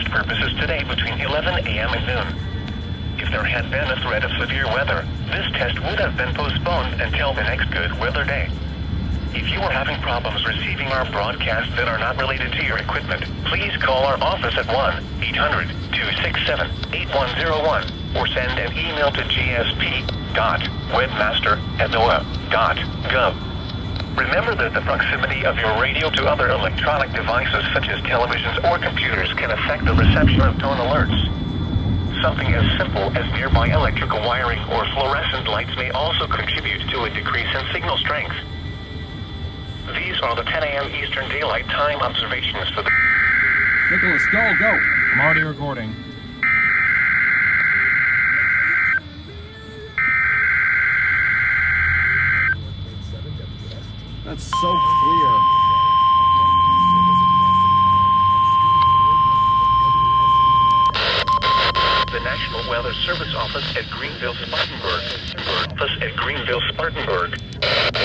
test purposes today between 11 a.m. and noon. If there had been a threat of severe weather, this test would have been postponed until the next good weather day. If you are having problems receiving our broadcasts that are not related to your equipment, please call our office at 1-800-267-8101 or send an email to gsp.webmaster@noaa.gov. Remember that the proximity of your radio to other electronic devices such as televisions or computers can affect the reception of tone alerts. Something as simple as nearby electrical wiring or fluorescent lights may also contribute to a decrease in signal strength. These are the 10 a.m. Eastern Daylight Time observations for the... Nicholas, go! I'm already recording. That's so clear. The National Weather Service Office at Greenville-Spartanburg.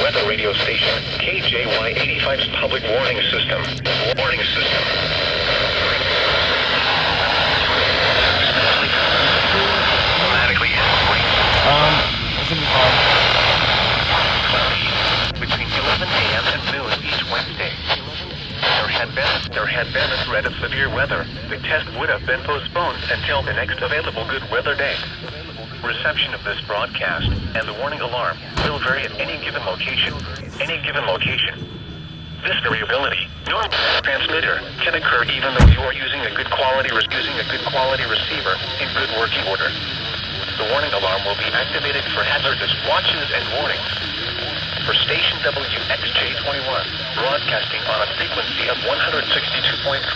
Weather radio station, KJY 85's public warning system. Automatically This will be fine. between 11 a.m. and noon each Wednesday. There had been a threat of severe weather. The test would have been postponed until the next available good weather day. Reception of this broadcast and the warning alarm will vary at any given location. This variability, normal transmitter, can occur even though you are using a good quality receiver in good working order. The warning alarm will be activated for hazardous watches and warnings. For station WXJ21, broadcasting on a frequency of 162.55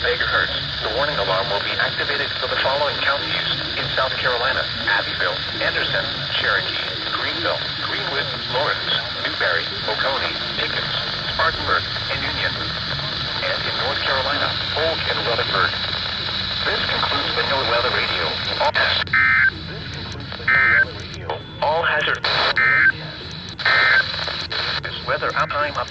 megahertz, the warning alarm will be activated for the following counties in South Carolina: Abbeville, Anderson, Cherokee, Greenville, Greenwood, Lawrence, Newberry, Oconee, Pickens, Spartanburg, and Union. And in North Carolina, Polk and Rutherford. This concludes the No Weather Radio. All hazard. This weather time up.